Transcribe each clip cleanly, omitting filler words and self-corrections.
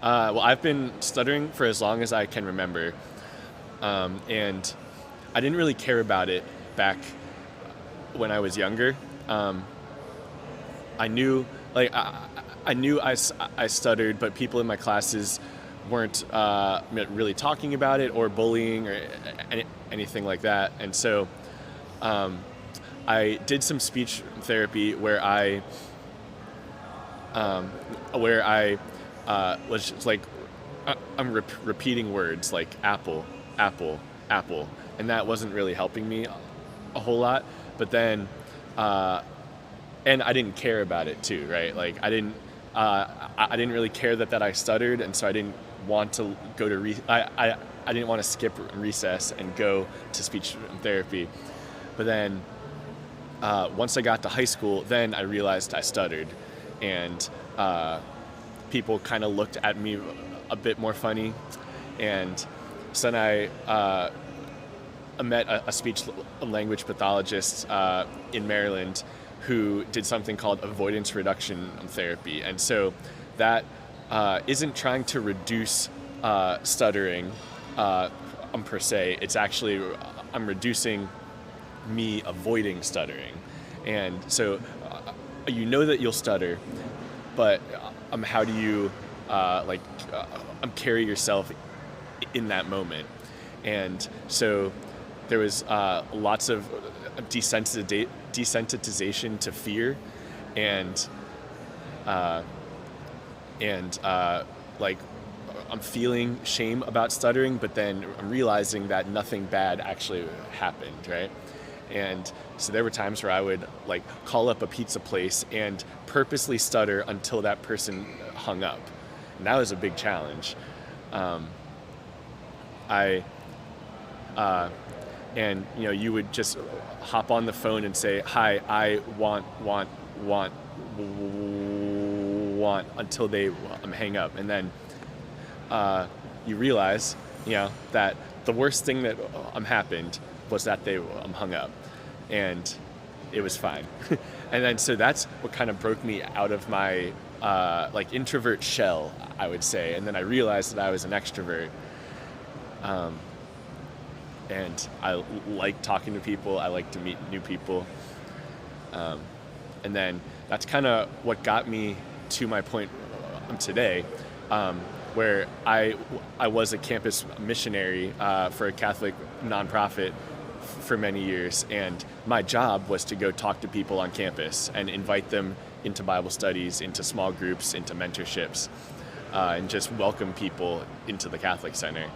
Well, I've been stuttering for as long as I can remember, and I didn't really care about it back when I was younger. Um, I knew, like, I knew I stuttered, but people in my classes weren't really talking about it or bullying or anything like that. And so um, I did some speech therapy um, where I was just like I'm repeating words like apple, apple, apple, and that wasn't really helping me a whole lot. But then, and I didn't care about it too, right? Like I didn't really care that I stuttered, and so I didn't want to go to I didn't want to skip recess and go to speech therapy. But then once I got to high school, then I realized I stuttered, and people kind of looked at me a bit more funny. And so then I met a speech language pathologist in Maryland who did something called avoidance reduction therapy. And so that isn't trying to reduce stuttering per se. It's actually, I'm reducing me avoiding stuttering. And so you know that you'll stutter, but how do you carry yourself in that moment? And so there was lots of desensitization to fear, and like I'm feeling shame about stuttering, but then I'm realizing that nothing bad actually happened, right? And so there were times where I would like call up a pizza place and purposely stutter until that person hung up. And that was a big challenge. And you would just hop on the phone and say, "Hi, I want," until they hang up. And then you realize, that the worst thing that happened was that they hung up, and it was fine. And then so that's what kind of broke me out of my introvert shell, I would say. And then I realized that I was an extrovert. And I like talking to people. I like to meet new people. And then that's kind of what got me to my point today, where I was a campus missionary for a Catholic nonprofit for many years. And my job was to go talk to people on campus and invite them into Bible studies, into small groups, into mentorships, and just welcome people into the Catholic Center.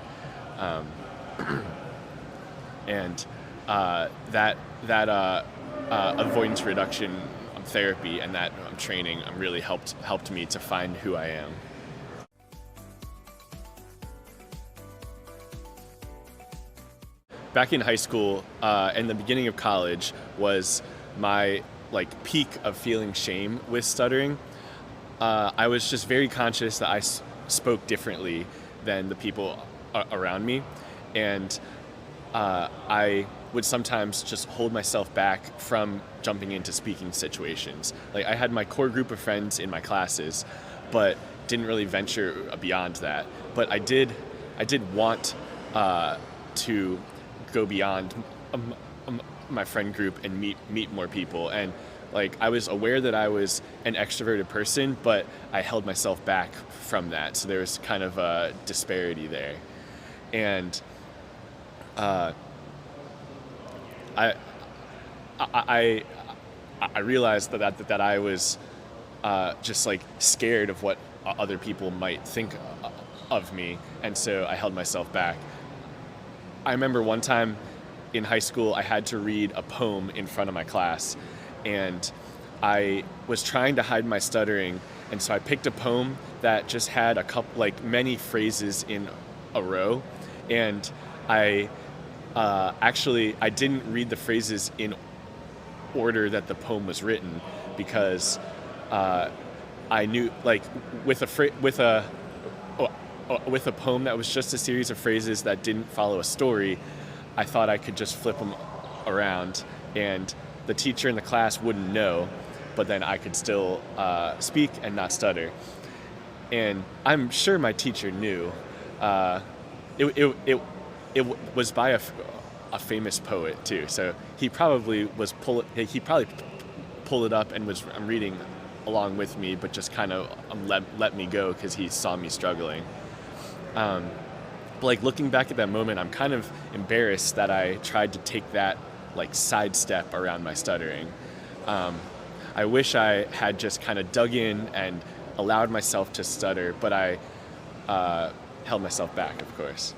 And that avoidance reduction therapy and that training really helped me to find who I am. Back in high school and the beginning of college was my peak of feeling shame with stuttering. I was just very conscious that I spoke differently than the people around me, and I would sometimes just hold myself back from jumping into speaking situations. Like I had my core group of friends in my classes, but didn't really venture beyond that. But I did want to go beyond my friend group and meet more people. And I was aware that I was an extroverted person, but I held myself back from that. So there was kind of a disparity there. And I realized that I was just scared of what other people might think of me, and so I held myself back. I remember one time in high school I had to read a poem in front of my class, and I was trying to hide my stuttering, and so I picked a poem that just had a couple many phrases in a row, and I didn't read the phrases in order that the poem was written, because I knew with a poem that was just a series of phrases that didn't follow a story, I thought I could just flip them around and the teacher in the class wouldn't know, but then I could still speak and not stutter. And I'm sure my teacher knew. Uh, it was by a famous poet too, so he probably pulled it up and was reading along with me, but just kind of let me go because he saw me struggling. But like looking back at that moment, I'm kind of embarrassed that I tried to take that like sidestep around my stuttering. I wish I had just kind of dug in and allowed myself to stutter, but I held myself back, of course.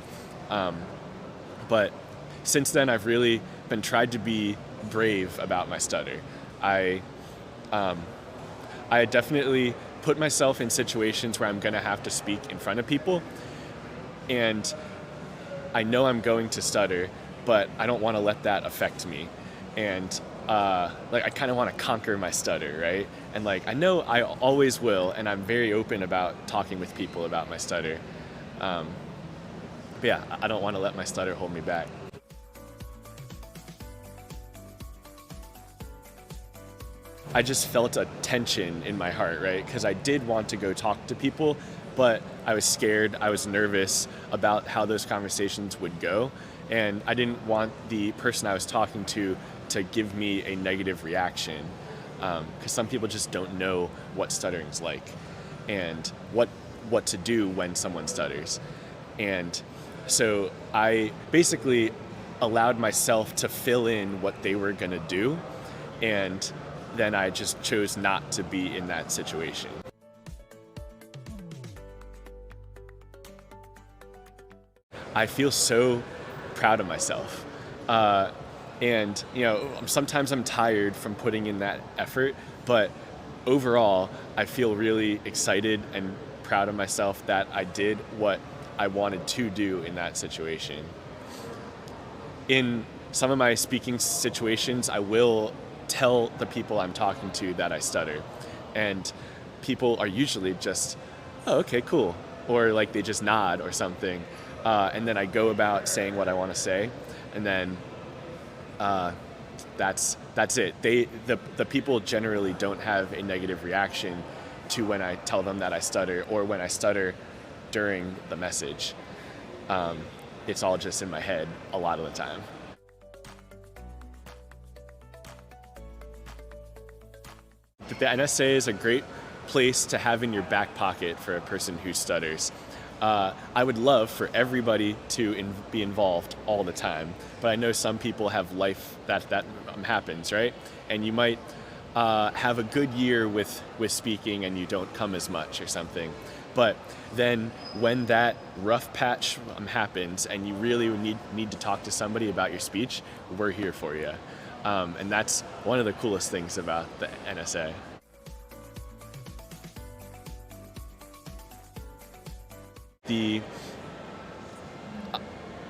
But since then, I've really been tried to be brave about my stutter. I definitely put myself in situations where I'm going to have to speak in front of people, and I know I'm going to stutter, but I don't want to let that affect me. And like I kind of want to conquer my stutter, right? And like I know I always will, and I'm very open about talking with people about my stutter. But yeah, I don't want to let my stutter hold me back. I just felt a tension in my heart, right? Because I did want to go talk to people, but I was scared, I was nervous about how those conversations would go, and I didn't want the person I was talking to give me a negative reaction, because some people just don't know what stuttering's like and what to do when someone stutters. And so I basically allowed myself to fill in what they were going to do, and then I just chose not to be in that situation. I feel so proud of myself. And, you know, sometimes I'm tired from putting in that effort, but overall, I feel really excited and proud of myself that I did what I wanted to do in that situation. In some of my speaking situations, I will tell the people I'm talking to that I stutter, and people are usually just, oh, okay, cool, or like they just nod or something, and then I go about saying what I want to say, and then that's it. The people generally don't have a negative reaction to when I tell them that I stutter or when I stutter during the message. It's all just in my head a lot of the time. The NSA is a great place to have in your back pocket for a person who stutters. I would love for everybody to be involved all the time, but I know some people have life that happens, right? And you might have a good year with speaking and you don't come as much or something. But then when that rough patch happens and you really need to talk to somebody about your speech, we're here for you. And that's one of the coolest things about the NSA. The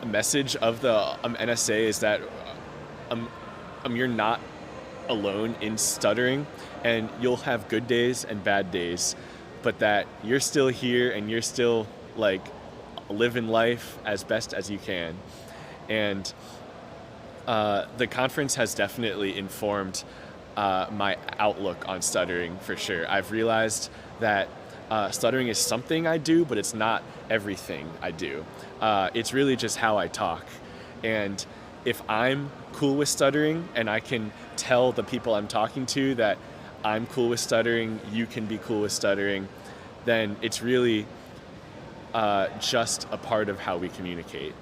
message of the NSA is that you're not alone in stuttering, and you'll have good days and bad days, but that you're still here and you're still like living life as best as you can. And the conference has definitely informed my outlook on stuttering for sure. I've realized that stuttering is something I do, but it's not everything I do. It's really just how I talk. And if I'm cool with stuttering and I can tell the people I'm talking to that I'm cool with stuttering, you can be cool with stuttering, then it's really just a part of how we communicate.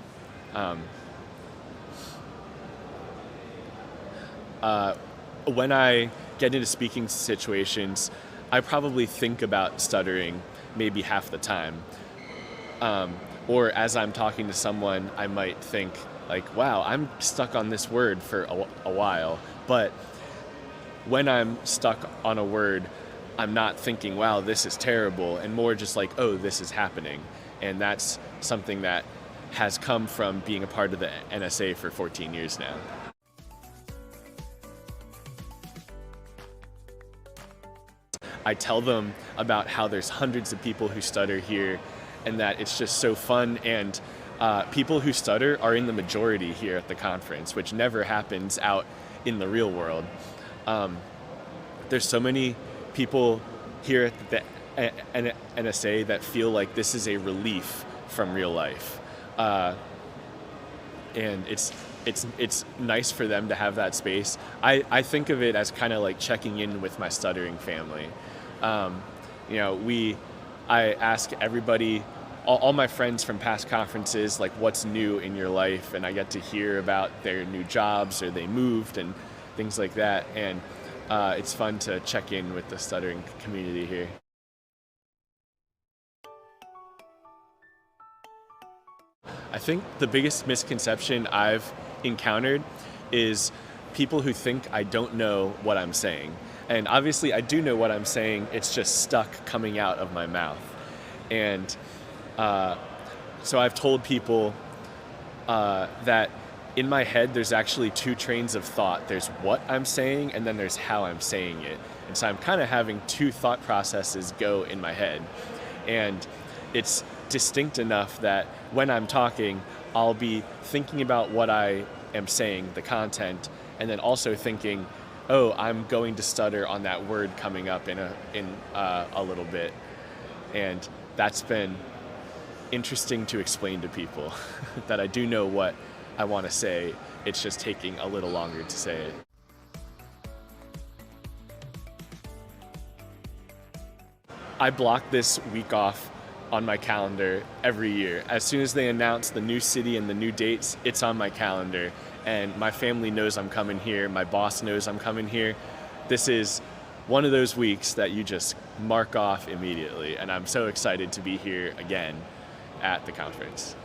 When I get into speaking situations, I probably think about stuttering maybe half the time. Or as I'm talking to someone, I might think like, wow, I'm stuck on this word for a while. But when I'm stuck on a word, I'm not thinking, wow, this is terrible, and more just like, oh, this is happening. And that's something that has come from being a part of the NSA for 14 years now. I tell them about how there's hundreds of people who stutter here and that it's just so fun, and people who stutter are in the majority here at the conference, which never happens out in the real world. There's so many people here at the NSA that feel like this is a relief from real life. Uh, and it's nice for them to have that space. I think of it as kind of like checking in with my stuttering family. Um, you know, I ask everybody, all my friends from past conferences, like what's new in your life, and I get to hear about their new jobs or they moved and things like that. And it's fun to check in with the stuttering community here. I think the biggest misconception I've encountered is people who think I don't know what I'm saying. And obviously, I do know what I'm saying, it's just stuck coming out of my mouth. And uh, so I've told people that in my head, there's actually two trains of thought. There's what I'm saying, and then there's how I'm saying it. And so I'm kind of having two thought processes go in my head. And it's distinct enough that when I'm talking, I'll be thinking about what I am saying, the content, and then also thinking, oh, I'm going to stutter on that word coming up in a little bit. And that's been interesting to explain to people that I do know what I want to say. It's just taking a little longer to say it. I block this week off on my calendar every year. As soon as they announce the new city and the new dates, it's on my calendar. And my family knows I'm coming here. My boss knows I'm coming here. This is one of those weeks that you just mark off immediately. And I'm so excited to be here again at the conference.